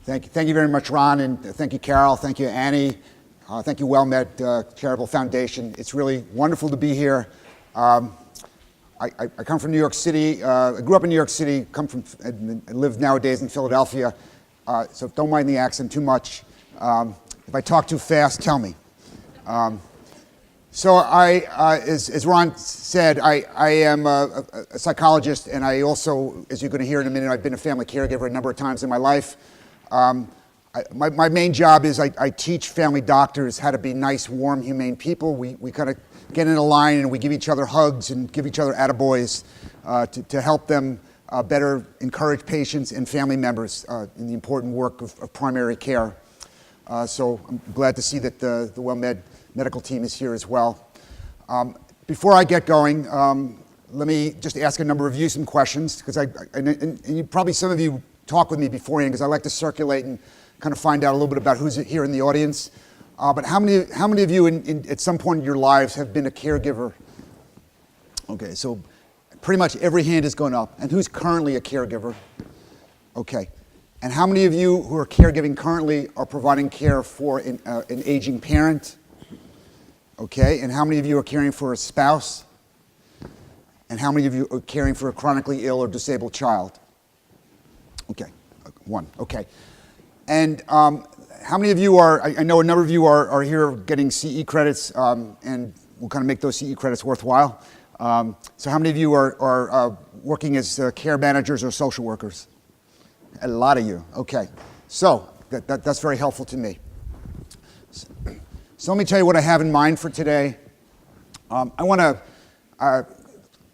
Thank you very much, Ron, and thank you, Carol. Thank you, Annie. Thank you, WellMed Charitable Foundation. It's really wonderful to be here. I come from New York City. I grew up in New York City. I live nowadays in Philadelphia. So don't mind the accent too much. If I talk too fast, tell me. So as Ron said, I am a psychologist, and I also, as you're going to hear in a minute, I've been a family caregiver a number of times in my life. My main job is I teach family doctors how to be nice, warm, humane people. We kind of get in a line and we give each other hugs and give each other attaboys to help them better encourage patients and family members in the important work of primary care. So I'm glad to see that the WellMed medical team is here as well. Before I get going, let me just ask a number of you some questions, because probably some of you talk with me beforehand, because I like to circulate and kind of find out a little bit about who's here in the audience. But how many of you at some point in your lives have been a caregiver? Okay, so pretty much every hand has gone up. And who's currently a caregiver? Okay. And how many of you who are caregiving currently are providing care for an aging parent? Okay, and how many of you are caring for a spouse? And how many of you are caring for a chronically ill or disabled child? Okay, one, okay. And how many of you are, I know a number of you are here getting CE credits, and we'll kind of make those CE credits worthwhile. So how many of you are working as care managers or social workers? A lot of you, okay. So that's very helpful to me. So let me tell you what I have in mind for today. I want to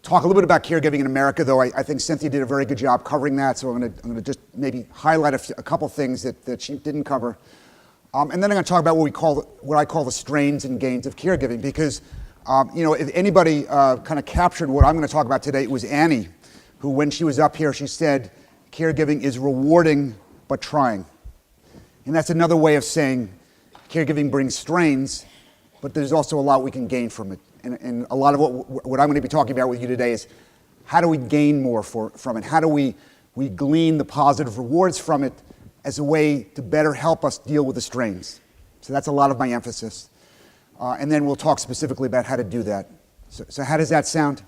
talk a little bit about caregiving in America, though I think Cynthia did a very good job covering that, so I'm going to just maybe highlight a couple things that she didn't cover. And then I'm going to talk about what I call the strains and gains of caregiving, because if anybody kind of captured what I'm going to talk about today, it was Annie, who when she was up here, she said, caregiving is rewarding but trying. And that's another way of saying caregiving brings strains, but there's also a lot we can gain from it. And a lot of what I'm going to be talking about with you today is how do we gain more from it? How do we glean the positive rewards from it as a way to better help us deal with the strains? So that's a lot of my emphasis. And then we'll talk specifically about how to do that. So how does that sound?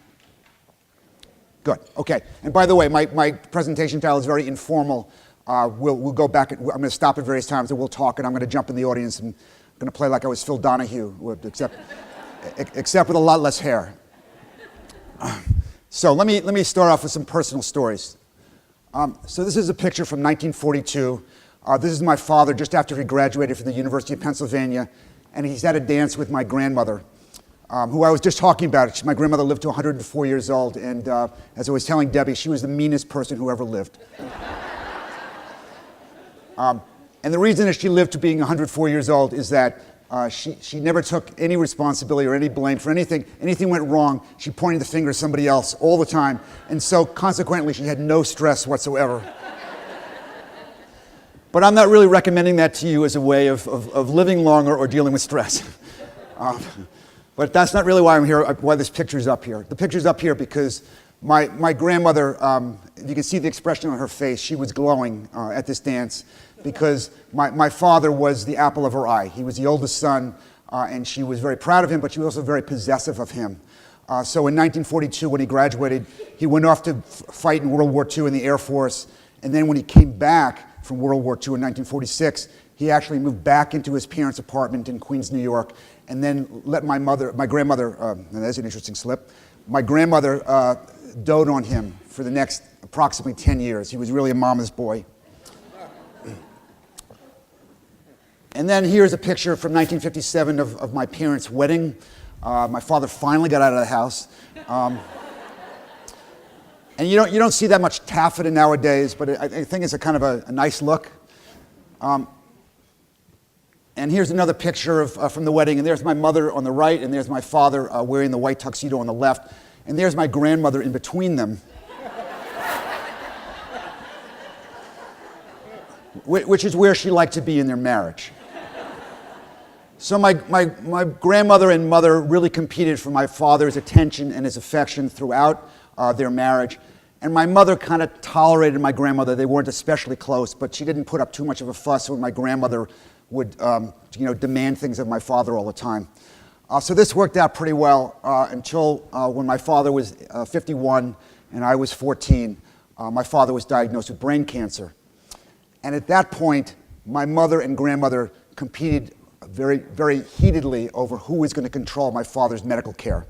Good, okay. And by the way, my presentation title is very informal. We'll go back, I'm going to stop at various times and we'll talk, and I'm going to jump in the audience and I'm going to play like I was Phil Donahue, except with a lot less hair. So let me start off with some personal stories. So this is a picture from 1942. This is my father just after he graduated from the University of Pennsylvania, and he's at a dance with my grandmother, who I was just talking about. My grandmother lived to 104 years old, and as I was telling Debbie, she was the meanest person who ever lived. And the reason that she lived to being 104 years old is that she never took any responsibility or any blame for anything. Anything went wrong, she pointed the finger at somebody else all the time, and so consequently she had no stress whatsoever. But I'm not really recommending that to you as a way of living longer or dealing with stress. But that's not really why I'm here, why this picture's up here. The picture's up here because my grandmother, you can see the expression on her face, she was glowing at this dance, because my father was the apple of her eye. He was the oldest son, and she was very proud of him, but she was also very possessive of him. So in 1942, when he graduated, he went off to fight in World War II in the Air Force, and then when he came back from World War II in 1946, he actually moved back into his parents' apartment in Queens, New York, and then let my grandmother, and that's an interesting slip, my grandmother doted on him for the next approximately 10 years. He was really a mama's boy. And then here's a picture from 1957 of my parents' wedding. My father finally got out of the house. And you don't see that much taffeta nowadays, but I think it's a kind of a nice look. And here's another picture from the wedding, and there's my mother on the right, and there's my father wearing the white tuxedo on the left, and there's my grandmother in between them. Which is where she liked to be in their marriage. So my grandmother and mother really competed for my father's attention and his affection throughout their marriage. And my mother kind of tolerated my grandmother. They weren't especially close, but she didn't put up too much of a fuss when my grandmother would demand things of my father all the time. So this worked out pretty well until when my father was 51 and I was 14. My father was diagnosed with brain cancer. And at that point, my mother and grandmother competed very, very heatedly over who was going to control my father's medical care.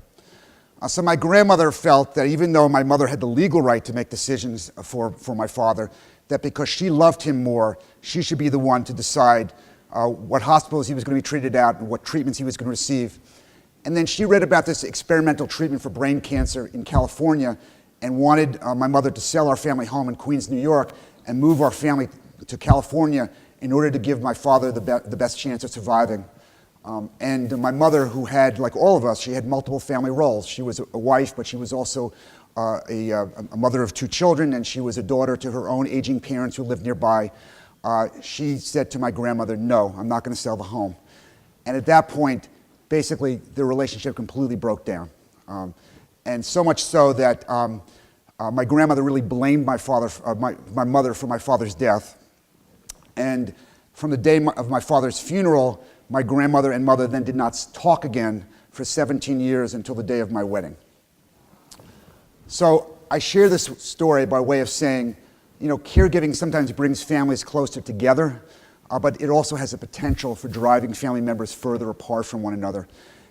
So my grandmother felt that even though my mother had the legal right to make decisions for my father, that because she loved him more, she should be the one to decide what hospitals he was going to be treated at and what treatments he was going to receive. And then she read about this experimental treatment for brain cancer in California and wanted my mother to sell our family home in Queens, New York, and move our family to California in order to give my father the best chance of surviving. And my mother, who had, like all of us, she had multiple family roles. She was a wife, but she was also a mother of 2 children, and she was a daughter to her own aging parents who lived nearby. She said to my grandmother, "No, I'm not going to sell the home." And at that point, basically, the relationship completely broke down. And so much so that my grandmother really blamed my mother for my father's death. And from the day of my father's funeral, my grandmother and mother then did not talk again for 17 years until the day of my wedding. So I share this story by way of saying, caregiving sometimes brings families closer together, but it also has a potential for driving family members further apart from one another.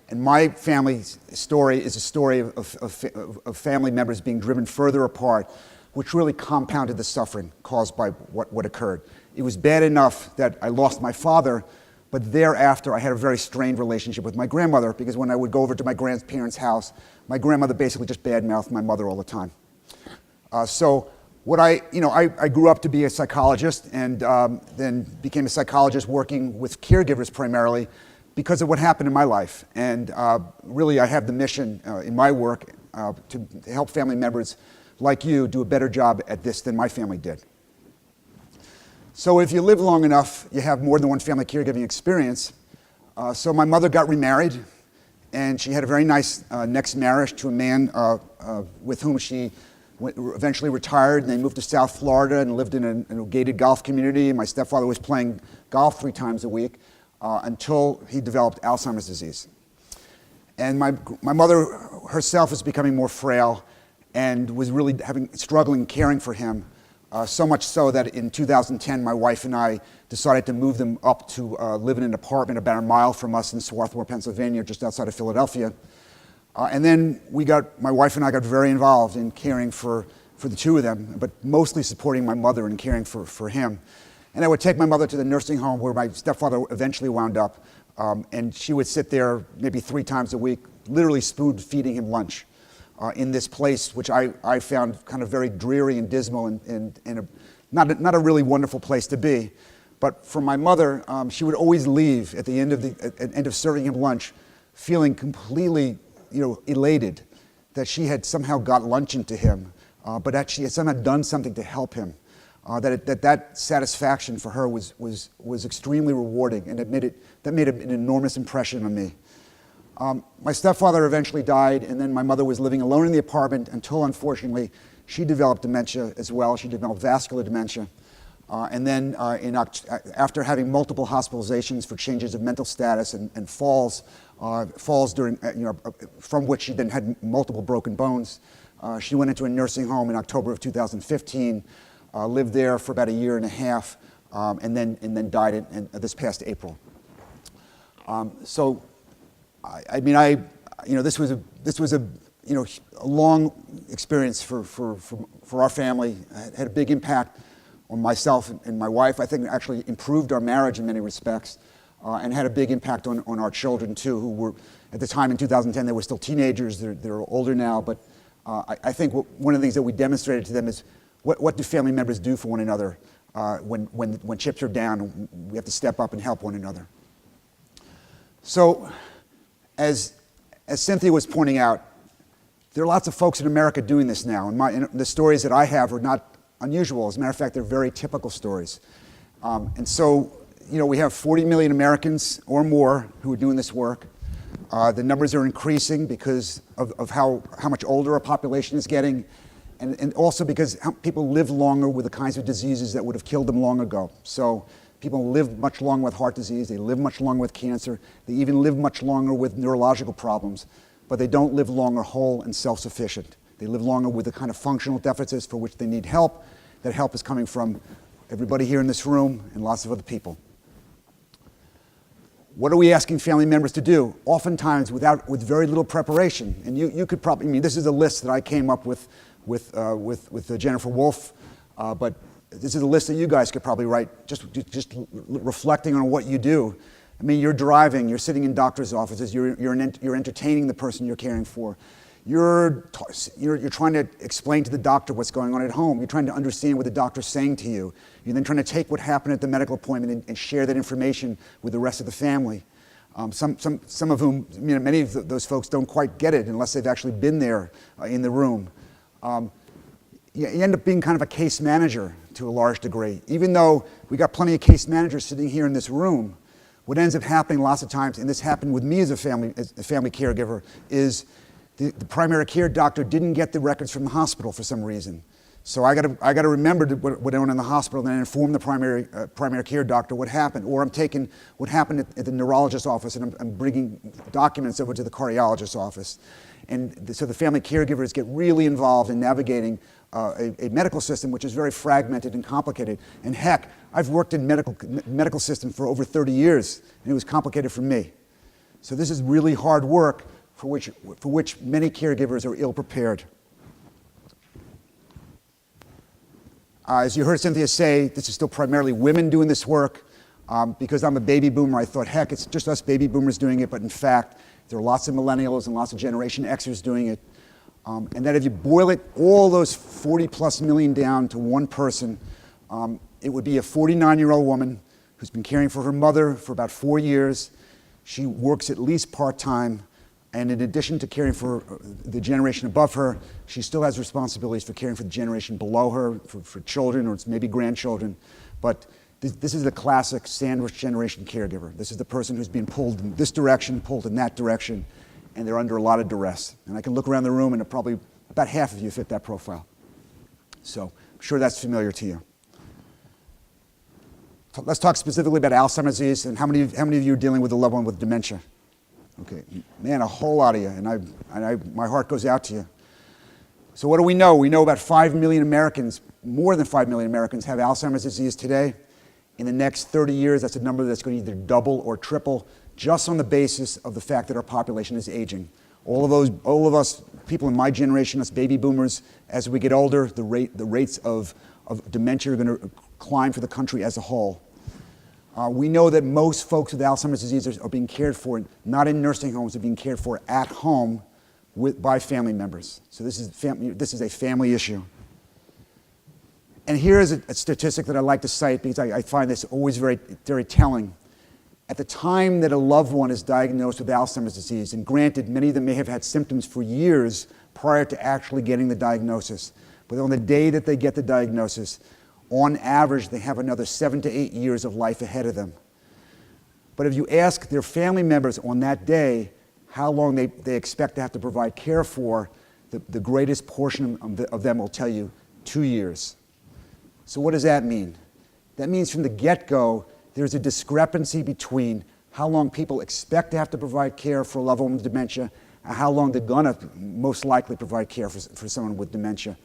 And my family's story is a story of family members being driven further apart, which really compounded the suffering caused by what occurred. It was bad enough that I lost my father, but thereafter I had a very strained relationship with my grandmother, because when I would go over to my grandparents' house, my grandmother basically just badmouthed my mother all the time. So I grew up to be a psychologist, and then became a psychologist working with caregivers primarily because of what happened in my life. And really I have the mission in my work to help family members like you do a better job at this than my family did. So if you live long enough, you have more than one family caregiving experience. So my mother got remarried, and she had a very nice next marriage to a man with whom she eventually retired, and they moved to South Florida and lived in a gated golf community. My stepfather was playing golf 3 times a week until he developed Alzheimer's disease. And my mother herself was becoming more frail and was really struggling caring for him. So much so that in 2010, my wife and I decided to move them up to live in an apartment about a mile from us in Swarthmore, Pennsylvania, just outside of Philadelphia. And then my wife and I got very involved in caring for the 2 of them, but mostly supporting my mother and caring for him. And I would take my mother to the nursing home where my stepfather eventually wound up, and she would sit there maybe 3 times a week, literally spoon feeding him lunch. In this place, which I found kind of very dreary and dismal and not a really wonderful place to be. But for my mother, she would always leave at the end of serving him lunch, feeling completely, elated that she had somehow got lunch into him, but that she had somehow done something to help him. That satisfaction for her was extremely rewarding, and that made an enormous impression on me. My stepfather eventually died, and then my mother was living alone in the apartment until, unfortunately, she developed dementia as well. She developed vascular dementia. And then after having multiple hospitalizations for changes of mental status and falls during, from which she then had multiple broken bones, she went into a nursing home in October of 2015, lived there for about 1.5 years, and then died this past April. This was a long experience for our family. It had a big impact on myself and my wife. I think it actually improved our marriage in many respects, and had a big impact on our children too, who were, at the time in 2010, they were still teenagers. They're older now, but I think one of the things that we demonstrated to them is what do family members do for one another when chips are down. We have to step up and help one another. So, as Cynthia was pointing out, there are lots of folks in America doing this now, and the stories that I have are not unusual. As a matter of fact, they're very typical stories. And so, we have 40 million Americans or more who are doing this work. The numbers are increasing because of how much older our population is getting, And also because people live longer with the kinds of diseases that would have killed them long ago. So people live much longer with heart disease, they live much longer with cancer, they even live much longer with neurological problems, but they don't live longer whole and self-sufficient. They live longer with the kind of functional deficits for which they need help. That help is coming from everybody here in this room and lots of other people. What are we asking family members to do? Oftentimes with very little preparation. And you could probably, I mean, this is a list that I came up with Jennifer Wolf, but this is a list that you guys could probably write, just reflecting on what you do. I mean, you're driving, you're sitting in doctor's offices, you're entertaining the person you're caring for. You're trying to explain to the doctor what's going on at home. You're trying to understand what the doctor's saying to you. You're then trying to take what happened at the medical appointment and share that information with the rest of the family. Some of whom, you know, many of those folks don't quite get it unless they've actually been there in the room. You end up being kind of a case manager to a large degree. Even though we got plenty of case managers sitting here in this room, what ends up happening lots of times, and this happened with me as a family caregiver, is the primary care doctor didn't get the records from the hospital for some reason. So I got to remember what went on in the hospital and then inform the primary care doctor what happened. Or I'm taking what happened at the neurologist's office and I'm bringing documents over to the cardiologist's office. And so the family caregivers get really involved in navigating a medical system which is very fragmented and complicated. And heck, I've worked in medical system for over 30 years and it was complicated for me. So this is really hard work for which many caregivers are ill-prepared. As you heard Cynthia say, this is still primarily women doing this work. Because I'm a baby boomer, I thought, heck, it's just us baby boomers doing it, but in fact, there are lots of millennials and lots of Generation Xers doing it. And that if you boil it, all those 40+ million down to one person, it would be a 49-year-old woman who's been caring for her mother for about 4 years. She works at least part-time. And in addition to caring for the generation above her, she still has responsibilities for caring for the generation below her, for children or maybe grandchildren. But this is the classic sandwich generation caregiver. This is the person who's being pulled in this direction, pulled in that direction, and they're under a lot of duress. And I can look around the room and probably about half of you fit that profile. So I'm sure that's familiar to you. So let's talk specifically about Alzheimer's disease and how many of you are dealing with a loved one with dementia? Okay, man, a whole lot of you, and my heart goes out to you. So what do we know? We know about 5 million Americans, more than 5 million Americans have Alzheimer's disease today. In the next 30 years, that's a number that's going to either double or triple, just on the basis of the fact that our population is aging. All of us, people in my generation, us baby boomers, as we get older, the rates of dementia are going to climb for the country as a whole. We know that most folks with Alzheimer's disease are being cared for, not in nursing homes, they're being cared for at home by family members. So this is a family issue. And here is a statistic that I like to cite because I find this always very, very telling. At the time that a loved one is diagnosed with Alzheimer's disease, and granted, many of them may have had symptoms for years prior to actually getting the diagnosis, but on the day that they get the diagnosis, on average, they have another 7 to 8 years of life ahead of them. But if you ask their family members on that day how long they expect to have to provide care for, the greatest portion of them will tell you 2 years. So what does that mean? That means from the get-go, there's a discrepancy between how long people expect to have to provide care for a loved one with dementia and how long they're going to most likely provide care for someone with dementia.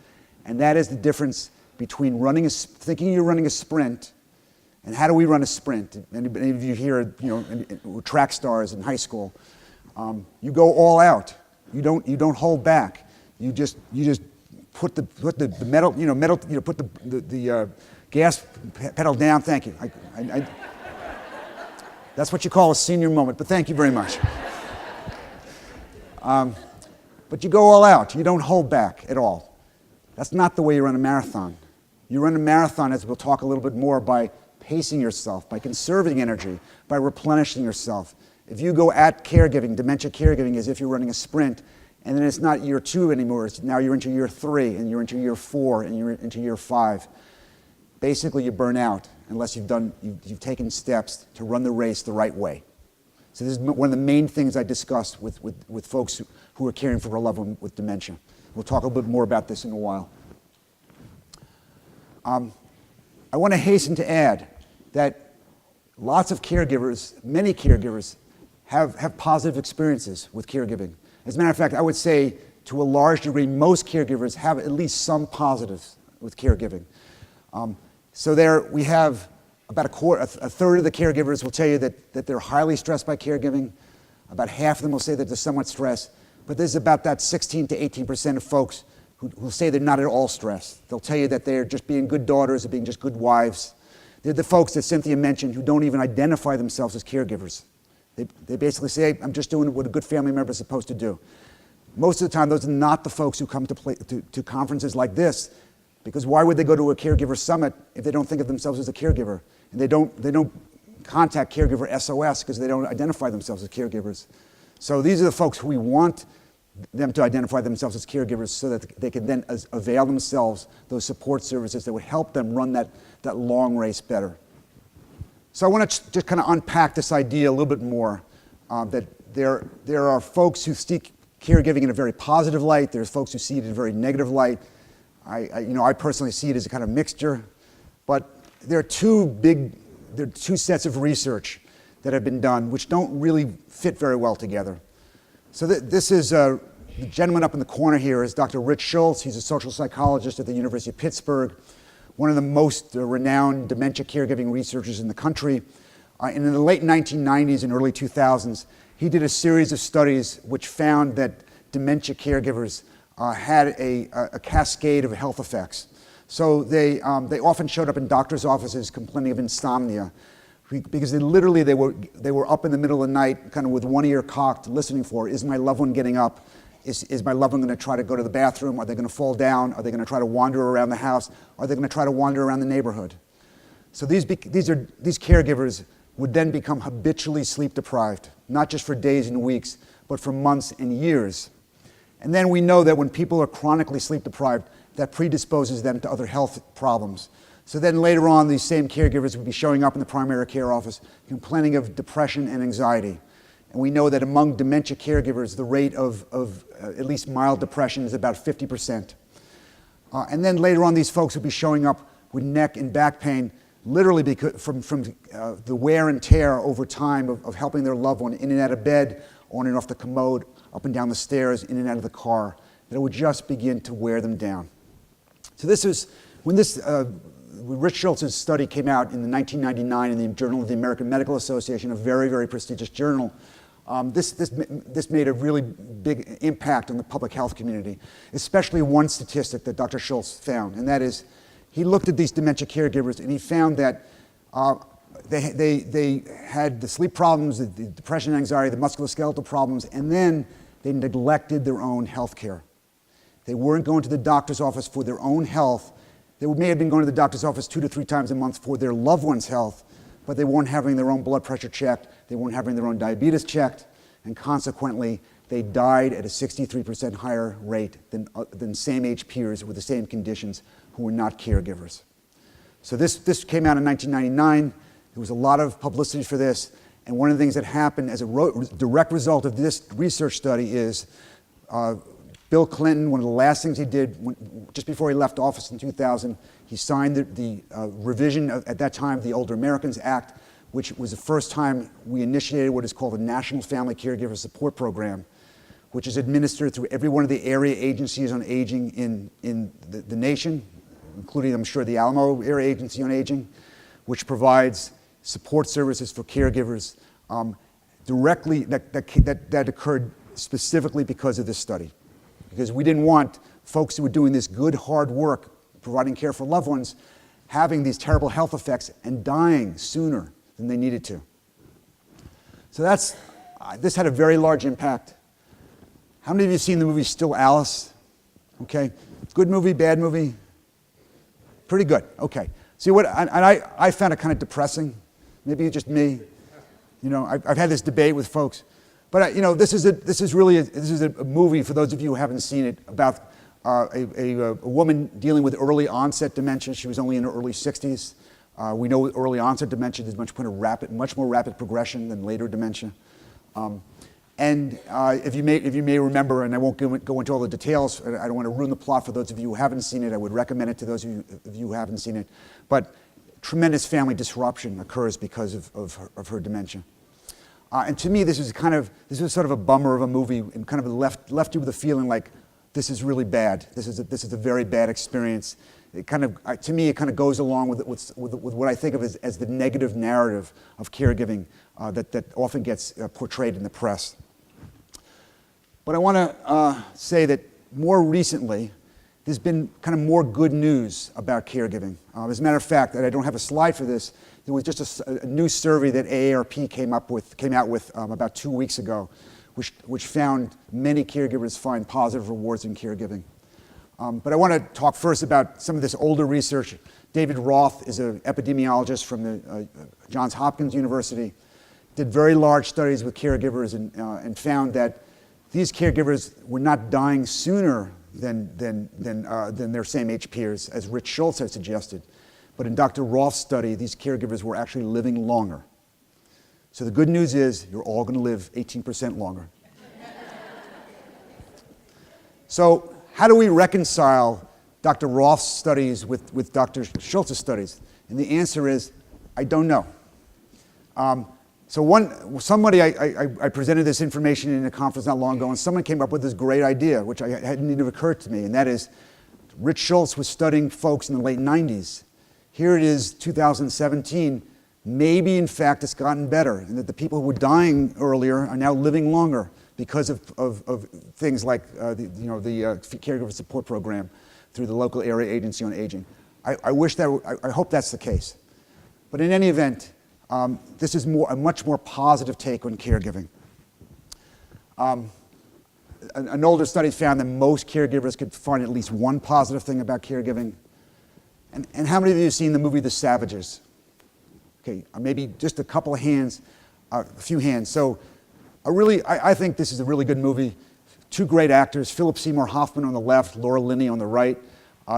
And that is the difference between thinking you're running a sprint, and how do we run a sprint? Any of you here, track stars in high school, you go all out. You don't hold back. You just put the metal, put the gas pedal down. Thank you. That's what you call a senior moment. But thank you very much. But you go all out. You don't hold back at all. That's not the way you run a marathon. You run a marathon, as we'll talk a little bit more, by pacing yourself, by conserving energy, by replenishing yourself. If you go at caregiving, dementia caregiving, as if you're running a sprint, and then it's not year 2 anymore, now you're into year 3, and you're into year 4, and you're into year 5. Basically, you burn out unless you've taken steps to run the race the right way. So this is one of the main things I discuss with folks who are caring for a loved one with dementia. We'll talk a little bit more about this in a while. I want to hasten to add that lots of caregivers, many caregivers, have positive experiences with caregiving. As a matter of fact, I would say to a large degree, most caregivers have at least some positives with caregiving. So there we have about a third of the caregivers will tell you that they're highly stressed by caregiving. About half of them will say that they're somewhat stressed. But there's about that 16 to 18% of folks who say they're not at all stressed. They'll tell you that they're just being good daughters or being just good wives. They're the folks that Cynthia mentioned who don't even identify themselves as caregivers. They basically say, I'm just doing what a good family member is supposed to do. Most of the time, those are not the folks who come to conferences like this, because why would they go to a caregiver summit if they don't think of themselves as a caregiver? And they don't contact Caregiver SOS because they don't identify themselves as caregivers. So these are the folks who we want them to identify themselves as caregivers so that they can then avail themselves those support services that would help them run that long race better. So I want to just kind of unpack this idea a little bit more, that there are folks who see caregiving in a very positive light. There's folks who see it in a very negative light. I personally see it as a kind of mixture. But there are two sets of research that have been done which don't really fit very well together. So this is the gentleman up in the corner here is Dr. Rich Schultz. He's a social psychologist at the University of Pittsburgh, one of the most renowned dementia caregiving researchers in the country. And in the late 1990s and early 2000s, he did a series of studies which found that dementia caregivers had a cascade of health effects. So they often showed up in doctors' offices complaining of insomnia, because they were up in the middle of the night, kind of with one ear cocked, listening for, is my loved one getting up? Is my loved one going to try to go to the bathroom? Are they going to fall down? Are they going to try to wander around the house? Are they going to try to wander around the neighborhood? So these caregivers would then become habitually sleep deprived, not just for days and weeks, but for months and years. And then we know that when people are chronically sleep deprived, that predisposes them to other health problems. So then later on, these same caregivers would be showing up in the primary care office complaining of depression and anxiety. And we know that among dementia caregivers, the rate of at least mild depression is about 50%. And then later on, these folks would be showing up with neck and back pain, literally because from the wear and tear over time of helping their loved one in and out of bed, on and off the commode, up and down the stairs, in and out of the car, that it would just begin to wear them down. So this is, when Rich Schultz's study came out in 1999 in the Journal of the American Medical Association, a very, very prestigious journal, this made a really big impact on the public health community, especially one statistic that Dr. Schultz found, and that is he looked at these dementia caregivers and he found that they had the sleep problems, the depression and anxiety, the musculoskeletal problems, and then they neglected their own health care. They weren't going to the doctor's office for their own health. They may have been going to the doctor's office 2 to 3 times a month for their loved one's health, but they weren't having their own blood pressure checked, they weren't having their own diabetes checked, and consequently, they died at a 63% higher rate than same-age peers with the same conditions who were not caregivers. So this came out in 1999. There was a lot of publicity for this, and one of the things that happened as a direct result of this research study is Bill Clinton, one of the last things he did just before he left office in 2000, he signed the revision at that time of the Older Americans Act, which was the first time we initiated what is called the National Family Caregiver Support Program, which is administered through every one of the area agencies on aging in the nation, including, I'm sure, the Alamo Area Agency on Aging, which provides support services for caregivers directly, that occurred specifically because of this study. Because we didn't want folks who were doing this good, hard work, providing care for loved ones, having these terrible health effects and dying sooner than they needed to. So this had a very large impact. How many of you have seen the movie Still Alice? Okay, good movie, bad movie? Pretty good, okay. See what, I found it kind of depressing. Maybe it's just me. You know, I've had this debate with folks. But this is a movie, for those of you who haven't seen it, about a woman dealing with early onset dementia. She was only in her early 60s. We know with early onset dementia, there's much more rapid progression than later dementia. And if you may remember, and I won't go into all the details, I don't want to ruin the plot for those of you who haven't seen it. I would recommend it to those of you who haven't seen it. But tremendous family disruption occurs because of her dementia. And to me, this was sort of a bummer of a movie, and kind of left you with a feeling like this is really bad. This is a very bad experience. It to me, it kind of goes along with what I think of as the negative narrative of caregiving that often gets portrayed in the press. But I want to say that more recently, there's been kind of more good news about caregiving. As a matter of fact, and I don't have a slide for this, there was just a new survey that AARP came out with about 2 weeks ago, which found many caregivers find positive rewards in caregiving. But I want to talk first about some of this older research. David Roth is an epidemiologist from the Johns Hopkins University, did very large studies with caregivers and found that these caregivers were not dying sooner than their same age peers, as Rich Schultz had suggested. But in Dr. Roth's study, these caregivers were actually living longer. So the good news is you're all going to live 18% longer. So how do we reconcile Dr. Roth's studies with Dr. Schultz's studies? And the answer is, I don't know. Somebody, I presented this information in a conference not long ago, and someone came up with this great idea, which hadn't even occurred to me, and that is, Rich Schultz was studying folks in the late 90s. Here it is, 2017. Maybe, in fact, it's gotten better, and that the people who were dying earlier are now living longer because of things like the Caregiver Support Program through the local area agency on aging. I hope that's the case. But in any event, this is a much more positive take on caregiving. An older study found that most caregivers could find at least one positive thing about caregiving. And how many of you have seen the movie The Savages? Okay, maybe just a couple of hands, a few hands. So I think this is a really good movie. Two great actors, Philip Seymour Hoffman on the left, Laura Linney on the right.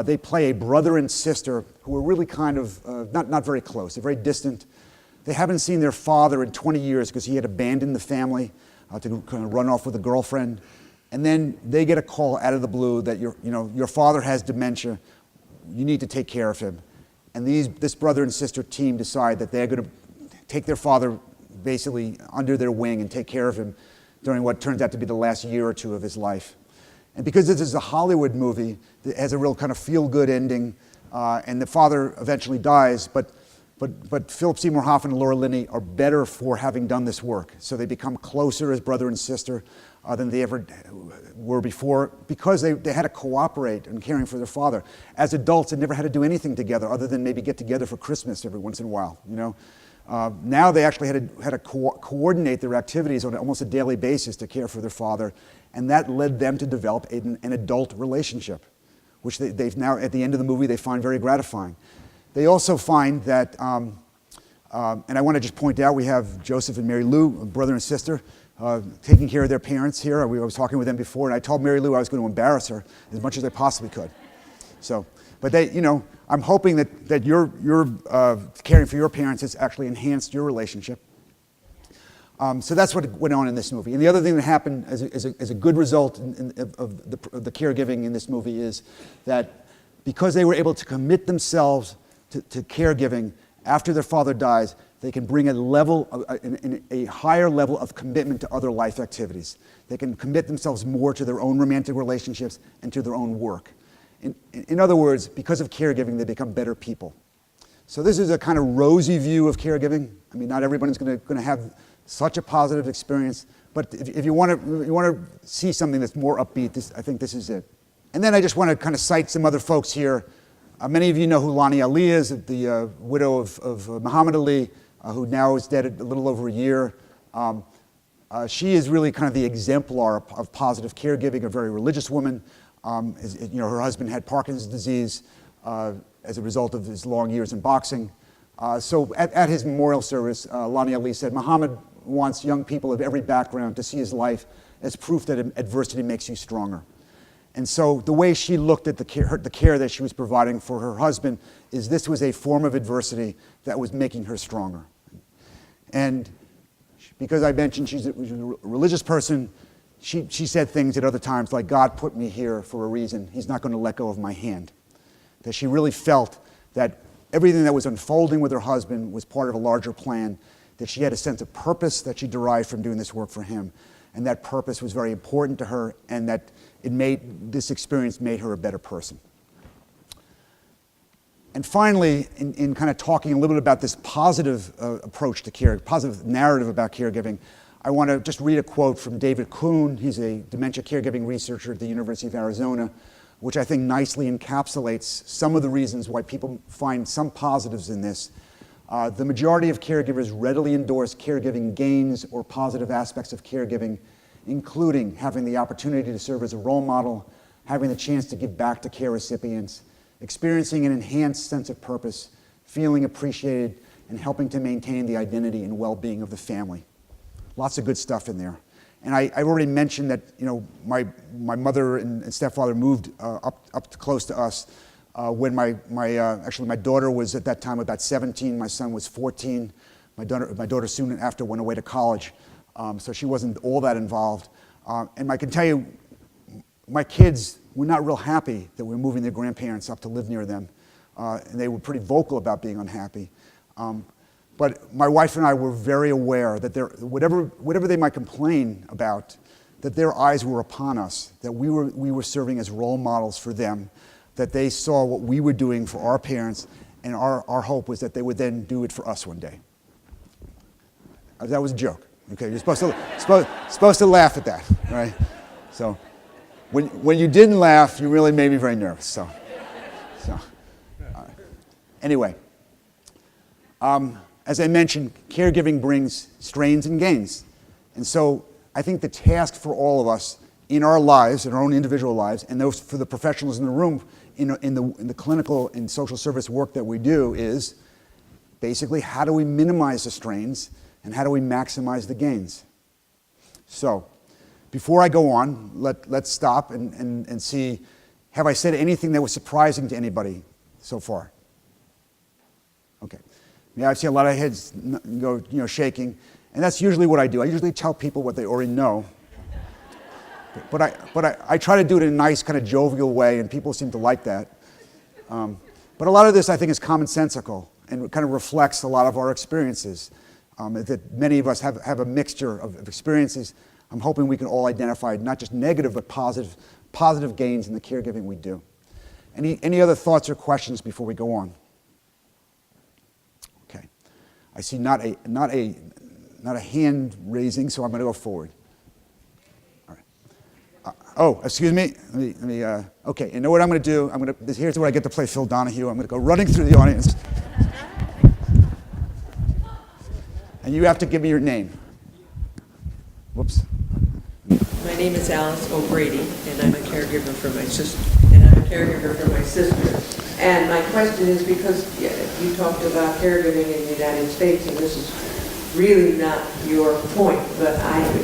They play a brother and sister who are really kind of not very close. They're very distant. They haven't seen their father in 20 years because he had abandoned the family to kind of run off with a girlfriend. And then they get a call out of the blue that your father has dementia. You need to take care of him. And this brother and sister team decide that they're going to take their father basically under their wing and take care of him during what turns out to be the last year or two of his life. And because this is a Hollywood movie, it has a real kind of feel-good ending, and the father eventually dies, but Philip Seymour Hoffman and Laura Linney are better for having done this work. So they become closer as brother and sister than they ever were before, because they had to cooperate in caring for their father. As adults, they never had to do anything together other than maybe get together for Christmas every once in a while. Now they actually had to coordinate their activities on almost a daily basis to care for their father, and that led them to develop an adult relationship, which they've now, at the end of the movie, they find very gratifying. They also find that, and I want to just point out, we have Joseph and Mary Lou, a brother and sister, taking care of their parents here. I was talking with them before, and I told Mary Lou I was going to embarrass her as much as I possibly could. So, but I'm hoping that your caring for your parents has actually enhanced your relationship. So that's what went on in this movie. And the other thing that happened as a good result of the caregiving in this movie is that because they were able to commit themselves to caregiving after their father dies, they can bring a higher level of commitment to other life activities. They can commit themselves more to their own romantic relationships and to their own work. In other words, because of caregiving, they become better people. So this is a kind of rosy view of caregiving. I mean, not everyone's going to have such a positive experience, but if you want to see something that's more upbeat, I think this is it. And then I just want to kind of cite some other folks here. Many of you know who Lani Ali is, the widow of Muhammad Ali, who now is dead a little over a year. She is really kind of the exemplar of positive caregiving, a very religious woman. Her husband had Parkinson's disease as a result of his long years in boxing. So at his memorial service, Lani Ali said, Muhammad wants young people of every background to see his life as proof that adversity makes you stronger. And so the way she looked at the care that she was providing for her husband is this was a form of adversity that was making her stronger. And because I mentioned she's a religious person, she said things at other times like, God put me here for a reason. He's not going to let go of my hand. That she really felt that everything that was unfolding with her husband was part of a larger plan, that she had a sense of purpose that she derived from doing this work for him, and that purpose was very important to her, and that this experience made her a better person. And finally, in kind of talking a little bit about this positive approach to care, positive narrative about caregiving, I want to just read a quote from David Kuhn. He's a dementia caregiving researcher at the University of Arizona, which I think nicely encapsulates some of the reasons why people find some positives in this. The majority of caregivers readily endorse caregiving gains or positive aspects of caregiving, including having the opportunity to serve as a role model, having the chance to give back to care recipients, experiencing an enhanced sense of purpose, feeling appreciated, and helping to maintain the identity and well-being of the family. Lots of good stuff in there. And I already mentioned that, you know, my mother and stepfather moved up close to us when actually my daughter was at that time about 17, my son was 14. My daughter soon after went away to college, so she wasn't all that involved. And I can tell you, my kids were not real happy that we were moving their grandparents up to live near them, and they were pretty vocal about being unhappy. But my wife and I were very aware that whatever they might complain about, that their eyes were upon us, that we were serving as role models for them, that they saw what we were doing for our parents, and our hope was that they would then do it for us one day. That was a joke. Okay, you're supposed to laugh at that, right? So when you didn't laugh, you really made me very nervous. So anyway. As I mentioned, caregiving brings strains and gains. And so I think the task for all of us in our lives, in our own individual lives, and those for the professionals in the room, in the clinical and social service work that we do is basically how do we minimize the strains and how do we maximize the gains? So before I go on, let's stop and see, have I said anything that was surprising to anybody so far? Okay. Yeah, I've seen a lot of heads go, shaking, and that's usually what I do. I usually tell people what they already know, but I try to do it in a nice, kind of jovial way, and people seem to like that. But a lot of this, I think, is commonsensical and kind of reflects a lot of our experiences. That many of us have a mixture of experiences. I'm hoping we can all identify not just negative but positive gains in the caregiving we do. Any other thoughts or questions before we go on? I see not a hand raising, so I'm going to go forward. All right. Excuse me. Let me. Okay. You know what I'm going to do? Here's where I get to play Phil Donahue. I'm going to go running through the audience, and you have to give me your name. Whoops. My name is Alice O'Brady, and I'm a caregiver for my sister. And my question is, because you talked about caregiving in the United States, and this is really not your point, but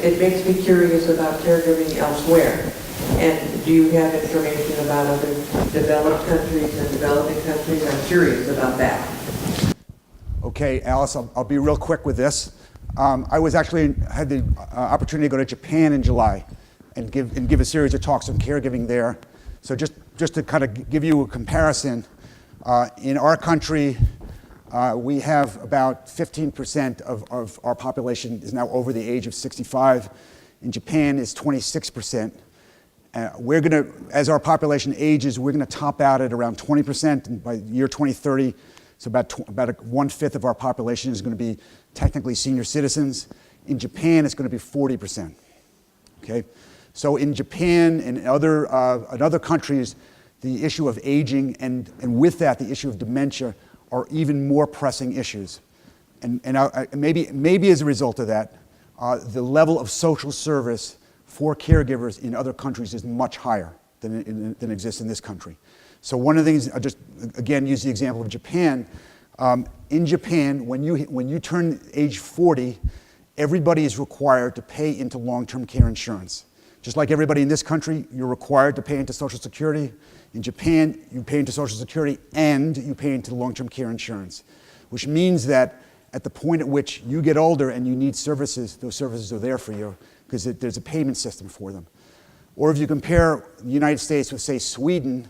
it makes me curious about caregiving elsewhere. And do you have information about other developed countries and developing countries? I'm curious about that. Okay, Alice, I'll be real quick with this. I had the opportunity to go to Japan in July and give a series of talks on caregiving there. So just to kind of give you a comparison, in our country, we have about 15% of our population is now over the age of 65. In Japan, it's 26%. We're going to, as our population ages, we're going to top out at around 20%. And by year 2030, so about 1/5 of our population is going to be technically senior citizens. In Japan, it's going to be 40%. Okay, so in Japan and other countries, the issue of aging and with that the issue of dementia are even more pressing issues, and maybe as a result of that, the level of social service for caregivers in other countries is much higher than exists in this country. So one of the things, I'll just again use the example of Japan. In Japan, when you turn age 40, everybody is required to pay into long-term care insurance. Just like everybody in this country, you're required to pay into Social Security. In Japan, you pay into Social Security and you pay into long-term care insurance, which means that at the point at which you get older and you need services, those services are there for you because there's a payment system for them. Or if you compare the United States with, say, Sweden,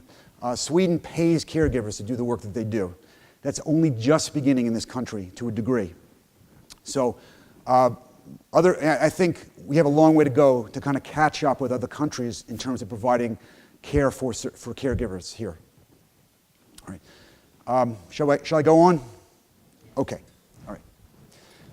Sweden pays caregivers to do the work that they do. That's only just beginning in this country to a degree. So I think we have a long way to go to kind of catch up with other countries in terms of providing care for caregivers here. All right. Shall I go on? Okay. All right.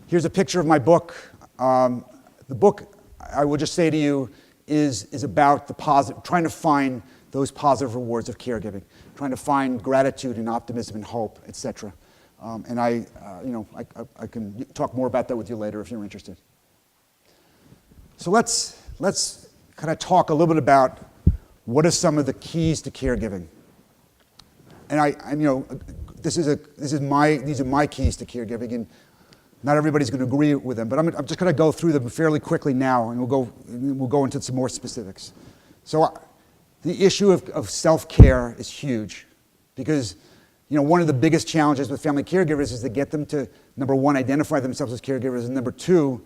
Here's a picture of my book. The book, I will just say to you, is about the positive, trying to find those positive rewards of caregiving, trying to find gratitude and optimism and hope, etc. And I can talk more about that with you later if you're interested. So let's kind of talk a little bit about what are some of the keys to caregiving. And these are my keys to caregiving, and not everybody's going to agree with them, but I'm just going to go through them fairly quickly now, and we'll go into some more specifics. So the issue of self-care is huge because one of the biggest challenges with family caregivers is to get them to, number one, identify themselves as caregivers, and number two,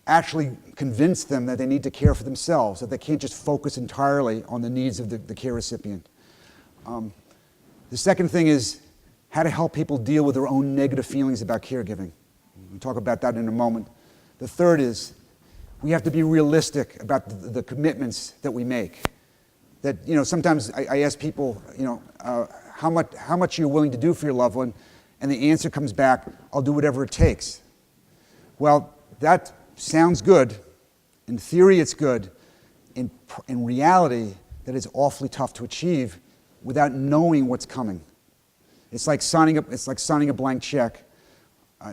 actually convince them that they need to care for themselves, that they can't just focus entirely on the needs of the care recipient. The second thing is how to help people deal with their own negative feelings about caregiving. We'll talk about that in a moment. The third is we have to be realistic about the commitments that we make. That, sometimes I ask people, how much you're willing to do for your loved one, and the answer comes back, I'll do whatever it takes. Well, that sounds good. In theory, it's good. In reality, that is awfully tough to achieve without knowing what's coming. It's like signing a blank check.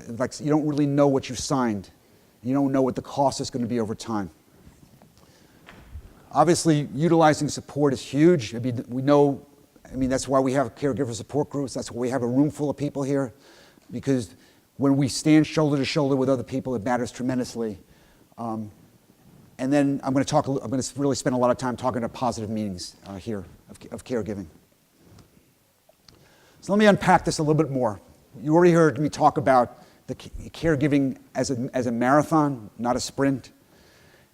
Like you don't really know what you've signed. You don't know what the cost is going to be over time. Obviously, utilizing support is huge. That's why we have caregiver support groups. That's why we have a room full of people here, because when we stand shoulder to shoulder with other people, it matters tremendously. And then I'm going to really spend a lot of time talking about positive meanings here of caregiving. So let me unpack this a little bit more. You already heard me talk about the caregiving as a marathon, not a sprint.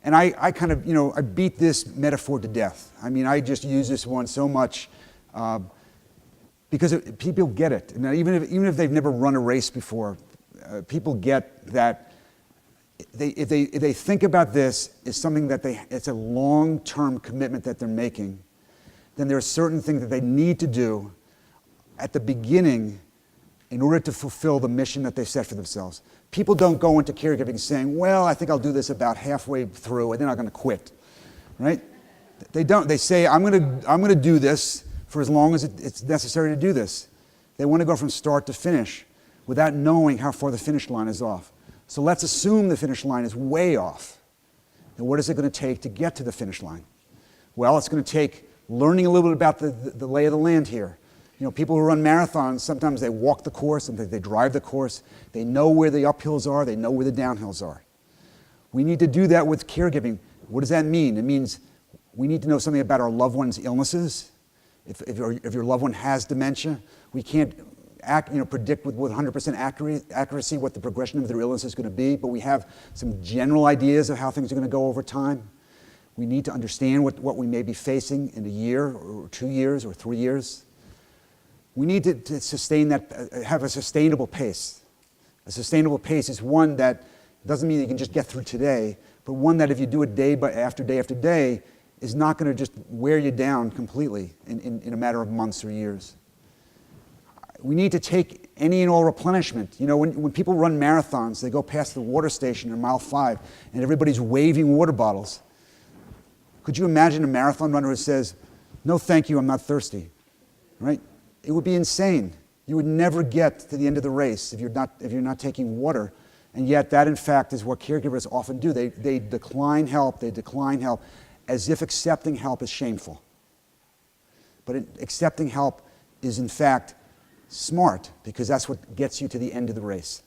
And I kind of, I beat this metaphor to death. I just use this one so much because people get it. And even if they've never run a race before, people get that if they think about this as something that it's a long-term commitment that they're making, then there are certain things that they need to do at the beginning in order to fulfill the mission that they set for themselves. People don't go into caregiving saying, well, I think I'll do this about halfway through and then I'm going to quit, right? They don't. They say, I'm going to do this for as long as it's necessary to do this. They want to go from start to finish without knowing how far the finish line is off. So let's assume the finish line is way off. Then what is it going to take to get to the finish line? Well, it's going to take learning a little bit about the lay of the land here. People who run marathons, sometimes they walk the course, sometimes they drive the course. They know where the uphills are, they know where the downhills are. We need to do that with caregiving. What does that mean? It means we need to know something about our loved one's illnesses. If your loved one has dementia, we can't predict with 100% accuracy what the progression of their illness is going to be, but we have some general ideas of how things are going to go over time. We need to understand what we may be facing in a year or 2 years or 3 years. We need to sustain that, have a sustainable pace. A sustainable pace is one that doesn't mean you can just get through today, but one that if you do it day after day, is not going to just wear you down completely in a matter of months or years. We need to take any and all replenishment. When people run marathons, they go past the water station in mile 5, and everybody's waving water bottles. Could you imagine a marathon runner who says, no thank you, I'm not thirsty, right? It would be insane. You would never get to the end of the race if you're not taking water. And yet that, in fact, is what caregivers often do. They decline help as if accepting help is shameful. But accepting help is, in fact, smart because that's what gets you to the end of the race.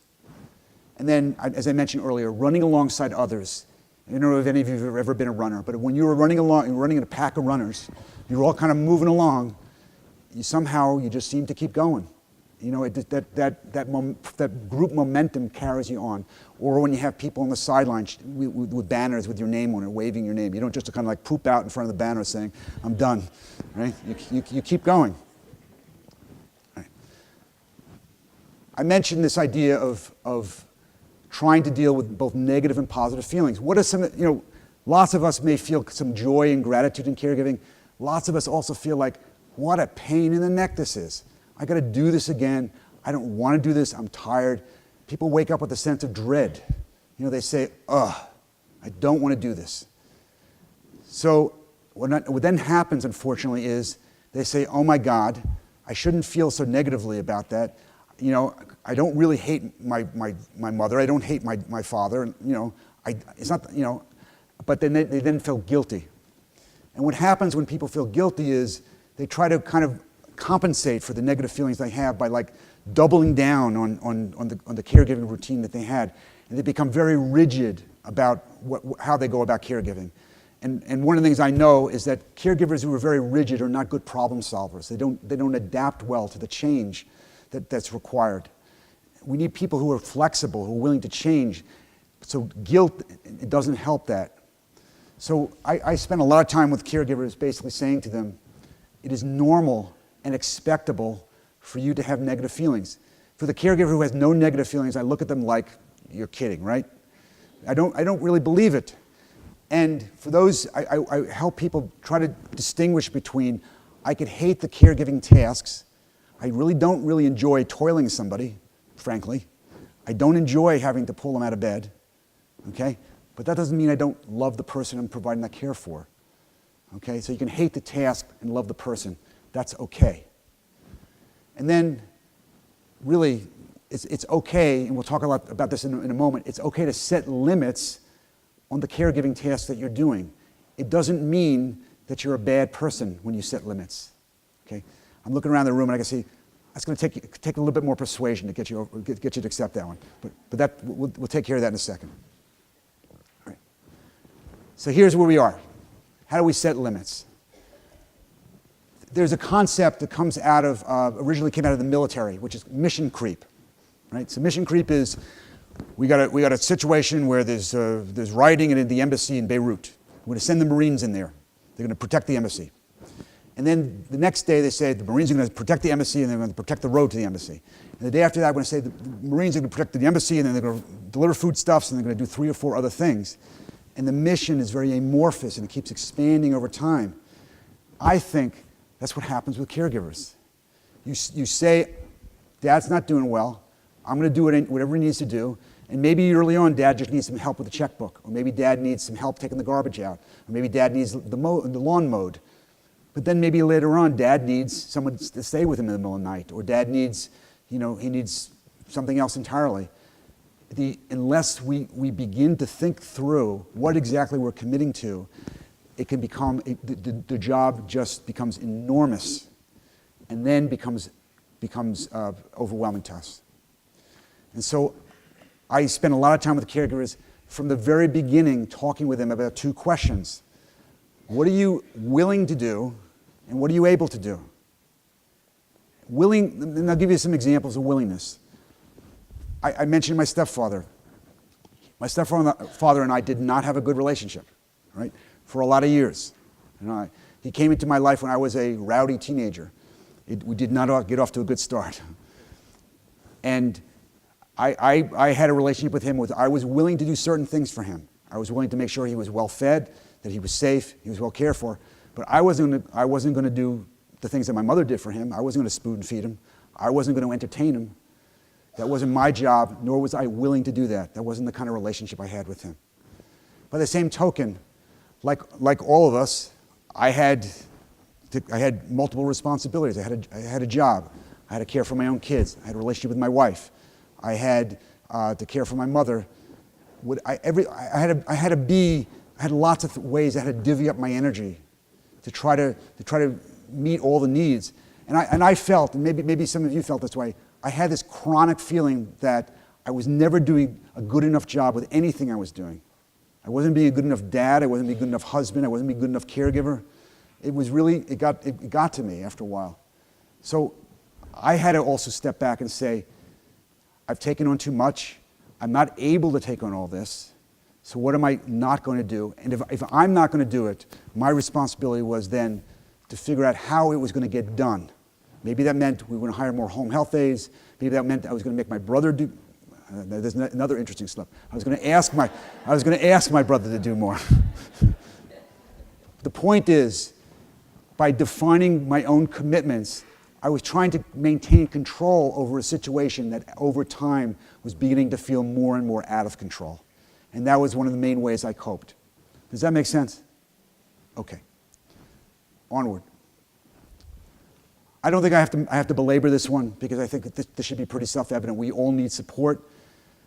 And then, as I mentioned earlier, running alongside others. I don't know if any of you have ever been a runner, but when you were running in a pack of runners, you're all kind of moving along, you just seem to keep going. You know, that group momentum carries you on. Or when you have people on the sidelines with banners with your name on it, waving your name. You don't just kind of like poop out in front of the banner saying, I'm done, right? You keep going. Right. I mentioned this idea of trying to deal with both negative and positive feelings. What are some, you know, lots of us may feel some joy and gratitude in caregiving. Lots of us also feel like, what a pain in the neck this is. I got to do this again. I don't want to do this. I'm tired. People wake up with a sense of dread. You know, they say, ugh, I don't want to do this. So what then happens, unfortunately, is they say, oh my God, I shouldn't feel so negatively about that. You know, I don't really hate my mother. I don't hate my father. You know, it's not, you know, but then they then feel guilty. And what happens when people feel guilty is they try to kind of compensate for the negative feelings they have by like doubling down on the caregiving routine that they had. And they become very rigid about how they go about caregiving. And one of the things I know is that caregivers who are very rigid are not good problem solvers. They don't adapt well to the change that's required. We need people who are flexible, who are willing to change. So guilt, it doesn't help that. So I spend a lot of time with caregivers basically saying to them, it is normal and expectable for you to have negative feelings. For the caregiver who has no negative feelings, I look at them like, you're kidding, right? I don't really believe it. And for those, I help people try to distinguish between, I could hate the caregiving tasks. I really don't really enjoy toiling somebody, frankly. I don't enjoy having to pull them out of bed, okay? But that doesn't mean I don't love the person I'm providing that care for. Okay, so you can hate the task and love the person. That's okay. And then, really, it's okay, and we'll talk a lot about this in a moment, it's okay to set limits on the caregiving tasks that you're doing. It doesn't mean that you're a bad person when you set limits. Okay? I'm looking around the room and I can see, that's going to take a little bit more persuasion to get you to accept that one. But that, we'll take care of that in a second. All right. So here's where we are. How do we set limits? There's a concept that comes out of, originally came out of the military, which is mission creep, right? So mission creep is, we got a situation where there's rioting in the embassy in Beirut. We're going to send the Marines in there. They're going to protect the embassy. And then the next day they say the Marines are going to protect the embassy and they're going to protect the road to the embassy. And the day after that, I'm going to say the Marines are going to protect the embassy and then they're going to deliver foodstuffs and they're going to do 3 or 4 other things. And the mission is very amorphous and it keeps expanding over time. I think that's what happens with caregivers. You say, Dad's not doing well. I'm going to do whatever he needs to do. And maybe early on, Dad just needs some help with the checkbook. Or maybe Dad needs some help taking the garbage out. Or maybe Dad needs the lawn mowed. But then maybe later on, Dad needs someone to stay with him in the middle of the night. Or Dad needs, he needs something else entirely. Unless we begin to think through what exactly we're committing to, it can become, the job just becomes enormous and then becomes overwhelming to us. And so I spend a lot of time with the caregivers from the very beginning talking with them about 2 questions. What are you willing to do and what are you able to do? Willing, and I'll give you some examples of willingness. I mentioned my stepfather. My stepfather and I did not have a good relationship, right, for a lot of years. He came into my life when I was a rowdy teenager. We did not get off to a good start. And I had a relationship with him where I was willing to do certain things for him. I was willing to make sure he was well fed, that he was safe, he was well cared for. But I wasn't going to do the things that my mother did for him. I wasn't going to spoon feed him. I wasn't going to entertain him. That wasn't my job, nor was I willing to do that. That wasn't the kind of relationship I had with him. By the same token, like all of us, I had multiple responsibilities. I had a job. I had to care for my own kids. I had a relationship with my wife. I had to care for my mother. I had lots of ways I had to divvy up my energy to try to meet all the needs. And I felt, and maybe some of you felt this way, I had this chronic feeling that I was never doing a good enough job with anything I was doing. I wasn't being a good enough dad. I wasn't being a good enough husband. I wasn't being a good enough caregiver. It got to me after a while. So I had to also step back and say, I've taken on too much. I'm not able to take on all this. So what am I not going to do? And if I'm not going to do it, my responsibility was then to figure out how it was going to get done. Maybe that meant we were going to hire more home health aides. Maybe that meant I was going to make my brother do. There's another interesting slip. I was going to ask my brother to do more. The point is, by defining my own commitments, I was trying to maintain control over a situation that over time was beginning to feel more and more out of control. And that was one of the main ways I coped. Does that make sense? Okay. Onward. I don't think I have to belabor this one because I think that this should be pretty self-evident. We all need support.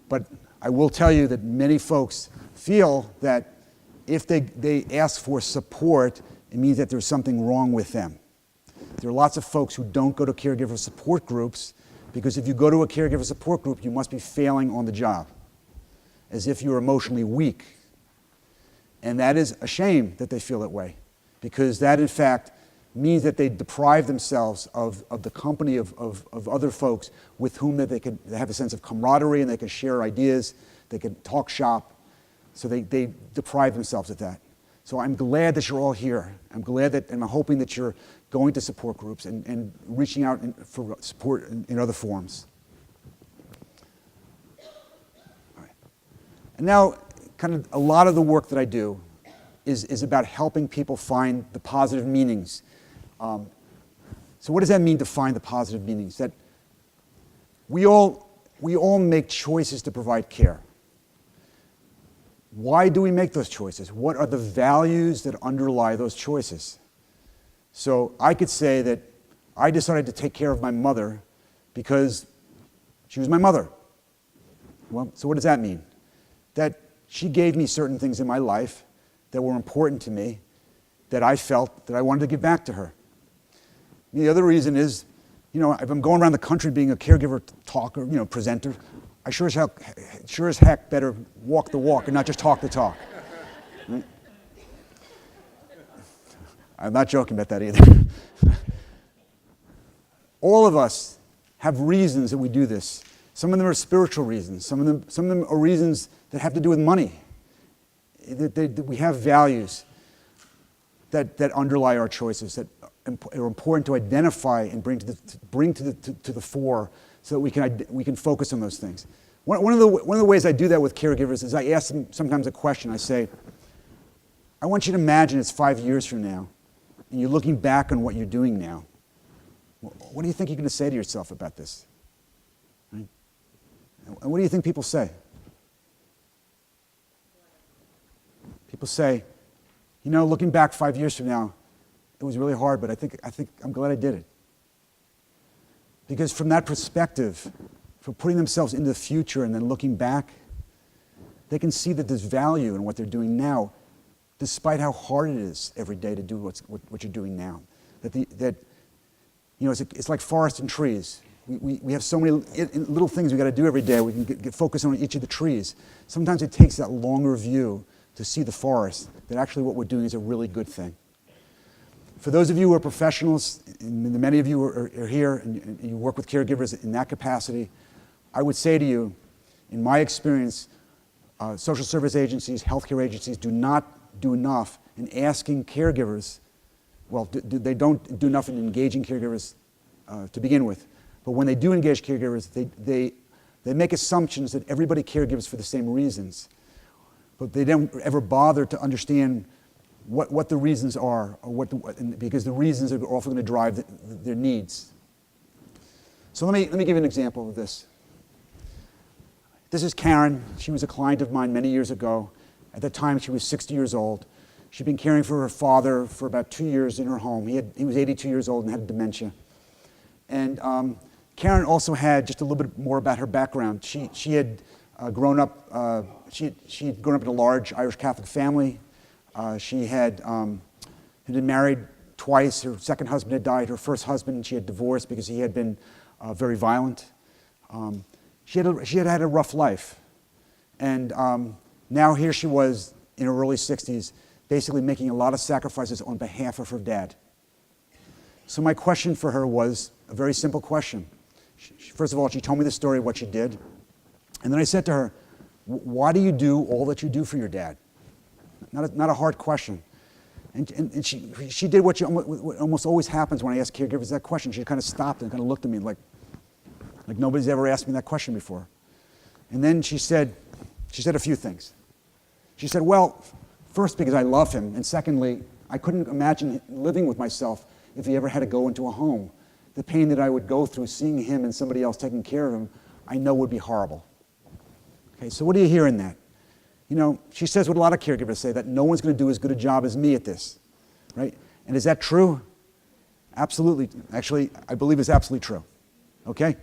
But I will tell you that many folks feel that if they ask for support, it means that there's something wrong with them. There are lots of folks who don't go to caregiver support groups because if you go to a caregiver support group, you must be failing on the job, as if you're emotionally weak. And that is a shame that they feel that way, because that, in fact, means that they deprive themselves of the company of other folks with whom that they have a sense of camaraderie and they can share ideas, they can talk shop. So they deprive themselves of that. So I'm glad that you're all here. I'm glad that, and I'm hoping that you're going to support groups and reaching out for support in other forms. All right. And now, kind of a lot of the work that I do is about helping people find the positive meanings. So what does that mean to find the positive meanings? That we all make choices to provide care. Why do we make those choices? What are the values that underlie those choices? So I could say that I decided to take care of my mother because she was my mother. Well, so what does that mean? That she gave me certain things in my life that were important to me, that I felt that I wanted to give back to her. The other reason is, if I'm going around the country being a caregiver talker, presenter, I sure as heck better walk the walk and not just talk the talk. Right? I'm not joking about that either. All of us have reasons that we do this. Some of them are spiritual reasons. Some of them are reasons that have to do with money. That we have values that underlie our choices, that are important to identify and bring to the fore, so that we can focus on those things. One of the ways I do that with caregivers is I ask them sometimes a question. I say, I want you to imagine it's 5 years from now, and you're looking back on what you're doing now. What do you think you're going to say to yourself about this? Right? And what do you think people say? People say, looking back 5 years from now, it was really hard, but I think I'm glad I did it. Because from that perspective, for putting themselves into the future and then looking back, they can see that there's value in what they're doing now, despite how hard it is every day to do what you're doing now. It's like forest and trees. We have so many little things we got to do every day. We can get focused on each of the trees. Sometimes it takes that longer view to see the forest, that actually what we're doing is a really good thing. For those of you who are professionals, and many of you are here and you work with caregivers in that capacity, I would say to you, in my experience, social service agencies, healthcare agencies do not do enough in asking caregivers, they don't do enough in engaging caregivers to begin with. But when they do engage caregivers, they make assumptions that everybody caregivers for the same reasons. But they don't ever bother to understand what the reasons are, because the reasons are often going to drive their needs. So let me give you an example of this. This is Karen. She was a client of mine many years ago. At the time, she was 60 years old. She'd been caring for her father for about 2 years in her home. He was 82 years old and had dementia. And Karen also had, just a little bit more about her background, she had grown up in a large Irish Catholic family. She had been married twice. Her second husband had died. Her first husband, she had divorced because he had been very violent. She had had a rough life. And now here she was in her early 60s, basically making a lot of sacrifices on behalf of her dad. So my question for her was a very simple question. First of all, she told me the story of what she did. And then I said to her, why do you do all that you do for your dad? Not a hard question. And she did what almost always happens when I ask caregivers that question. She kind of stopped and kind of looked at me like nobody's ever asked me that question before. And then she said a few things. She said, well, first, because I love him, and secondly, I couldn't imagine living with myself if he ever had to go into a home. The pain that I would go through seeing him and somebody else taking care of him, I know would be horrible. Okay, so what do you hear in that? You know, she says what a lot of caregivers say, that no one's going to do as good a job as me at this, right? And is that true? Absolutely. Actually, I believe it's absolutely true, okay?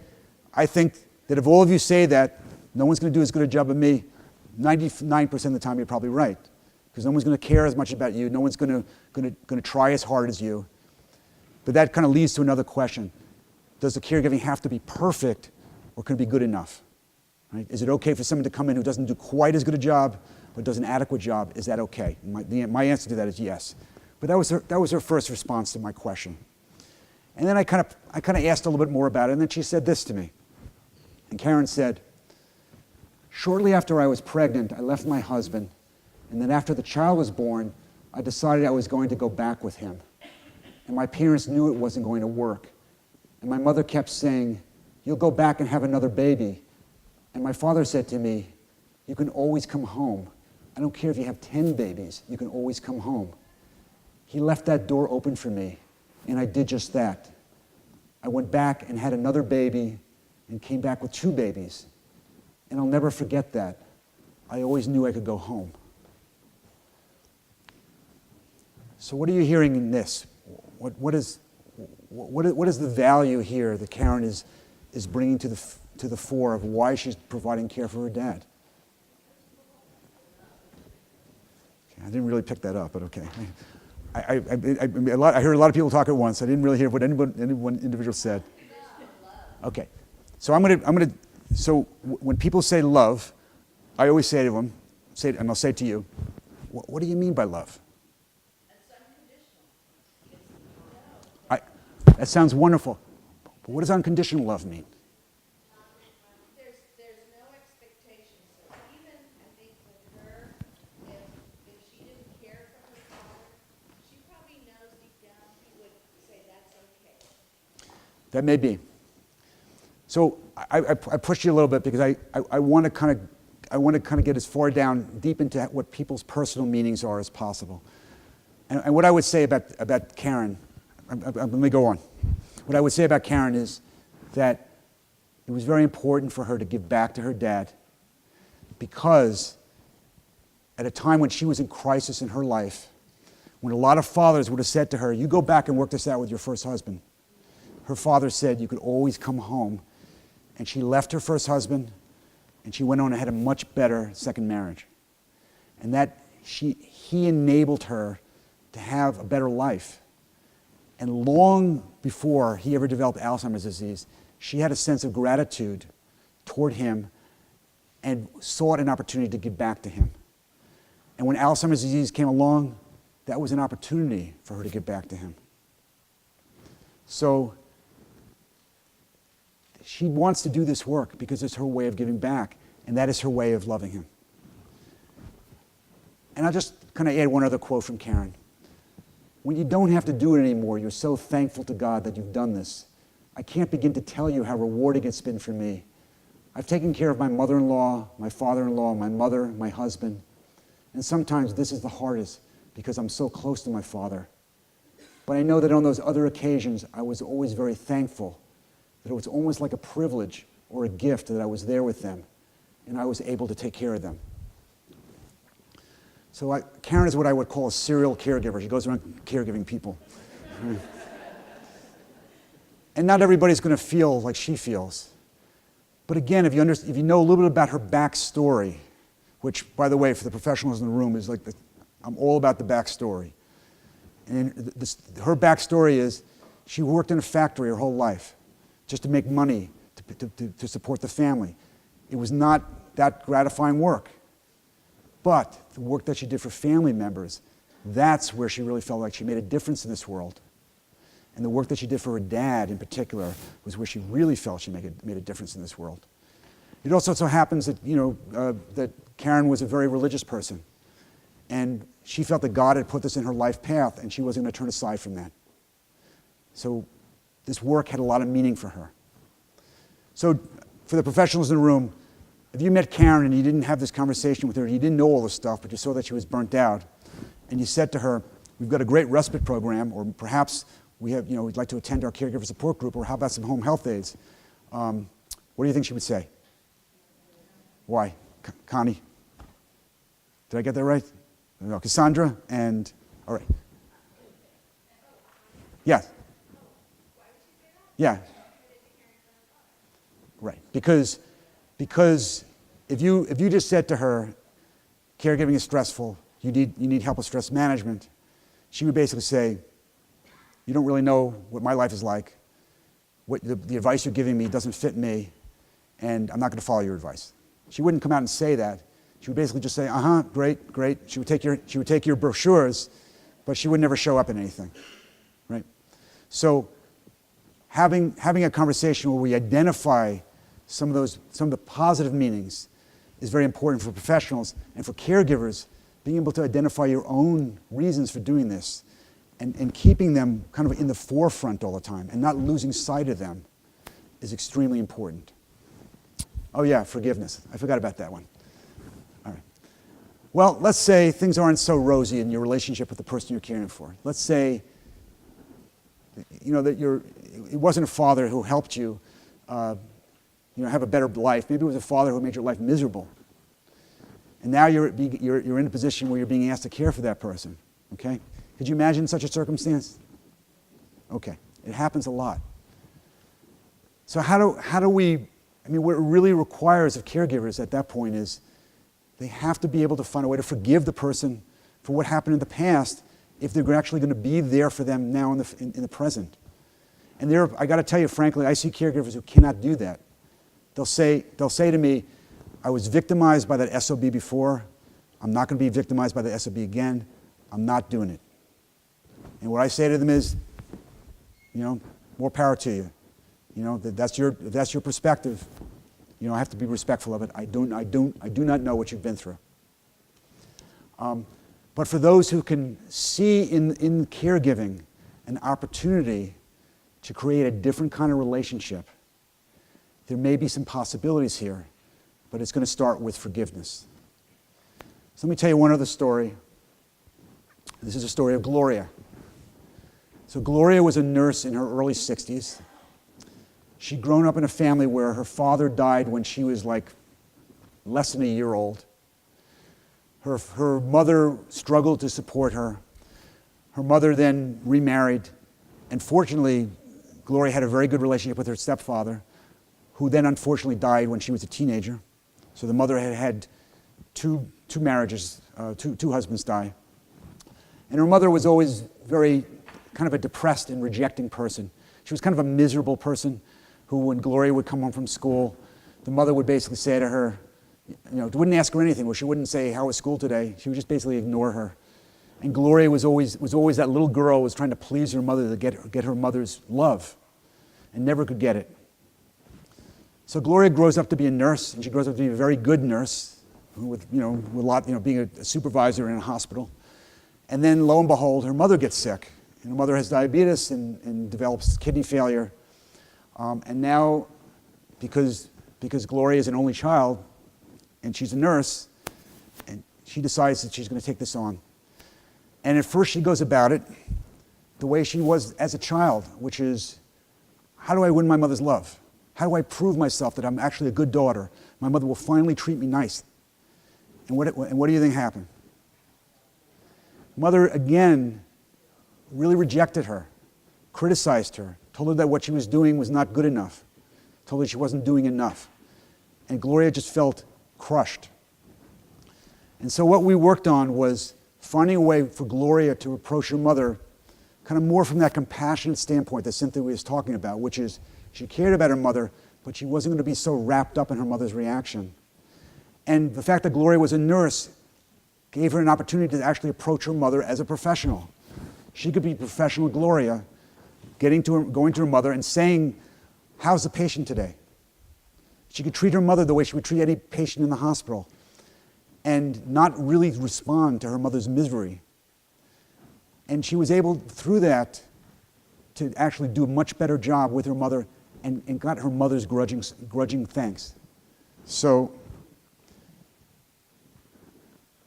I think that if all of you say that, no one's going to do as good a job as me, 99% of the time you're probably right, because no one's going to care as much about you, no one's going to try as hard as you. But that kind of leads to another question. Does the caregiving have to be perfect, or can it be good enough? Right? Is it okay for someone to come in who doesn't do quite as good a job, but does an adequate job? Is that okay? My answer to that is yes. But that was her first response to my question. And then I kind of asked a little bit more about it, and then she said this to me. And Karen said, shortly after I was pregnant, I left my husband, and then after the child was born, I decided I was going to go back with him. And my parents knew it wasn't going to work. And my mother kept saying, you'll go back and have another baby. And my father said to me, you can always come home. I don't care if you have 10 babies, you can always come home. He left that door open for me, and I did just that. I went back and had another baby and came back with 2 babies. And I'll never forget that. I always knew I could go home. So what are you hearing in this? What is the value here that Karen is bringing to the fore of why she's providing care for her dad? Okay, I didn't really pick that up, but okay. I heard a lot of people talk at once. I didn't really hear what any one individual said. Okay, so So when people say love, I always say to them, and I'll say to you, what do you mean by love? That sounds wonderful. But what does unconditional love mean? There's no expectation. So even, I think, with her, if she didn't care for her father, she probably knows deep down he would say that's okay. That may be. So I pushed you a little bit because I want to kind of get as far down deep into what people's personal meanings are as possible. And what I would say about Karen, let me go on. What I would say about Karen is that it was very important for her to give back to her dad because at a time when she was in crisis in her life, when a lot of fathers would have said to her, you go back and work this out with your first husband. Her father said you could always come home. And she left her first husband and she went on and had a much better second marriage. And that he enabled her to have a better life. And long before he ever developed Alzheimer's disease, she had a sense of gratitude toward him and sought an opportunity to give back to him. And when Alzheimer's disease came along, that was an opportunity for her to give back to him. So she wants to do this work because it's her way of giving back, and that is her way of loving him. And I'll just kind of add one other quote from Karen. When you don't have to do it anymore, you're so thankful to God that you've done this. I can't begin to tell you how rewarding it's been for me. I've taken care of my mother-in-law, my father-in-law, my mother, my husband. And sometimes this is the hardest because I'm so close to my father. But I know that on those other occasions, I was always very thankful, that it was almost like a privilege or a gift that I was there with them and I was able to take care of them. So Karen is what I would call a serial caregiver. She goes around caregiving people. And not everybody's going to feel like she feels. But again, if you know a little bit about her backstory, which, by the way, for the professionals in the room, is like I'm all about the backstory. And her backstory is she worked in a factory her whole life just to make money to support the family. It was not that gratifying work. But the work that she did for family members, that's where she really felt like she made a difference in this world. And the work that she did for her dad in particular was where she really felt she made a difference in this world. It also so happens that, that Karen was a very religious person. And she felt that God had put this in her life path, and she wasn't going to turn aside from that. So this work had a lot of meaning for her. So for the professionals in the room, if you met Karen and you didn't have this conversation with her, you didn't know all this stuff, but you saw that she was burnt out, and you said to her, we've got a great respite program, or perhaps we'd like to attend our caregiver support group, or how about some home health aides? What do you think she would say? Why? Connie? Did I get that right? No, Cassandra and, all right. Yes. Yeah. Right. Because if you just said to her, caregiving is stressful, you need help with stress management, she would basically say, you don't really know what my life is like. What the advice you're giving me doesn't fit me, and I'm not going to follow your advice. She wouldn't come out and say that. She would basically just say, great. She would take your brochures, but she would never show up in anything, right? So having a conversation where we identify some of the positive meanings is very important for professionals, and for caregivers, being able to identify your own reasons for doing this and keeping them kind of in the forefront all the time and not losing sight of them is extremely important. Oh yeah, forgiveness. I forgot about that one. All right. Well, let's say things aren't so rosy in your relationship with the person you're caring for. Let's say, that it wasn't a father who helped you, have a better life. Maybe it was a father who made your life miserable. And now you're in a position where you're being asked to care for that person. Okay? Could you imagine such a circumstance? Okay. It happens a lot. So how do we, what it really requires of caregivers at that point is they have to be able to find a way to forgive the person for what happened in the past if they're actually going to be there for them now in the present. And I got to tell you, frankly, I see caregivers who cannot do that. They'll say to me, I was victimized by that SOB before. I'm not going to be victimized by the SOB again. I'm not doing it. And what I say to them is, more power to you. That's your perspective. I have to be respectful of it. I do not know what you've been through. But for those who can see in caregiving an opportunity to create a different kind of relationship, there may be some possibilities here, but it's going to start with forgiveness. So let me tell you one other story. This is a story of Gloria. So Gloria was a nurse in her early 60s. She'd grown up in a family where her father died when she was like less than a year old. Her mother struggled to support her. Her mother then remarried, and fortunately, Gloria had a very good relationship with her stepfather, who then unfortunately died when she was a teenager. So the mother had two marriages, two husbands die. And her mother was always very kind of a depressed and rejecting person. She was kind of a miserable person who, when Gloria would come home from school, the mother would basically say to her, wouldn't ask her anything. Well, she wouldn't say, how was school today? She would just basically ignore her. And Gloria was always that little girl who was trying to please her mother to get her mother's love and never could get it. So Gloria grows up to be a nurse, and she grows up to be a very good nurse, with being a supervisor in a hospital. And then, lo and behold, her mother gets sick. And her mother has diabetes and develops kidney failure. And now, because Gloria is an only child, and she's a nurse, and she decides that she's going to take this on. And at first she goes about it the way she was as a child, which is, how do I win my mother's love? How do I prove myself that I'm actually a good daughter? My mother will finally treat me nice. And what do you think happened? Mother, again, really rejected her, criticized her, told her that what she was doing was not good enough, told her she wasn't doing enough. And Gloria just felt crushed. And so what we worked on was finding a way for Gloria to approach her mother kind of more from that compassionate standpoint that Cynthia was talking about, which is she cared about her mother, but she wasn't going to be so wrapped up in her mother's reaction. And the fact that Gloria was a nurse gave her an opportunity to actually approach her mother as a professional. She could be professional Gloria, going to her mother and saying, "How's the patient today?" She could treat her mother the way she would treat any patient in the hospital and not really respond to her mother's misery. And she was able, through that, to actually do a much better job with her mother and got her mother's grudging thanks. So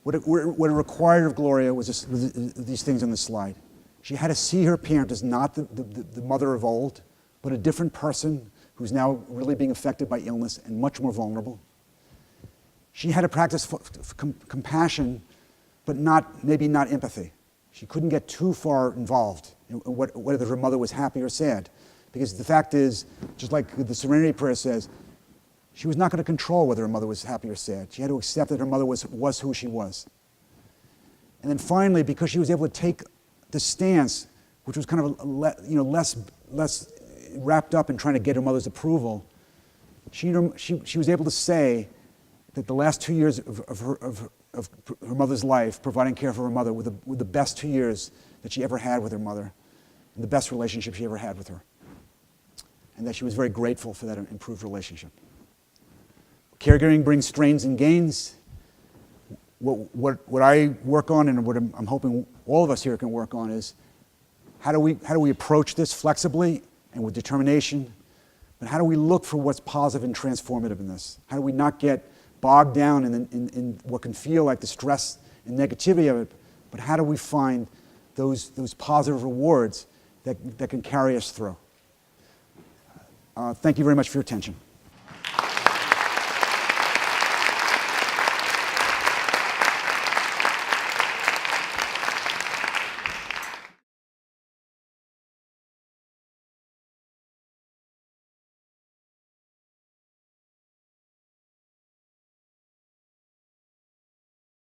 what it required of Gloria was these things on the slide. She had to see her parent as not the mother of old, but a different person who's now really being affected by illness and much more vulnerable. She had to practice compassion, but maybe not empathy. She couldn't get too far involved in whether her mother was happy or sad. Because the fact is, just like the Serenity Prayer says, she was not going to control whether her mother was happy or sad. She had to accept that her mother was who she was. And then finally, because she was able to take the stance, which was kind of less wrapped up in trying to get her mother's approval, she was able to say that the last 2 years of her mother's life, providing care for her mother, were the best 2 years that she ever had with her mother, and the best relationship she ever had with her. And that she was very grateful for that improved relationship. Caregiving brings strains and gains. What I work on, and what I'm hoping all of us here can work on, is how do we approach this flexibly and with determination, but how do we look for what's positive and transformative in this? How do we not get bogged down in what can feel like the stress and negativity of it, but how do we find those positive rewards that can carry us through? Thank you very much for your attention.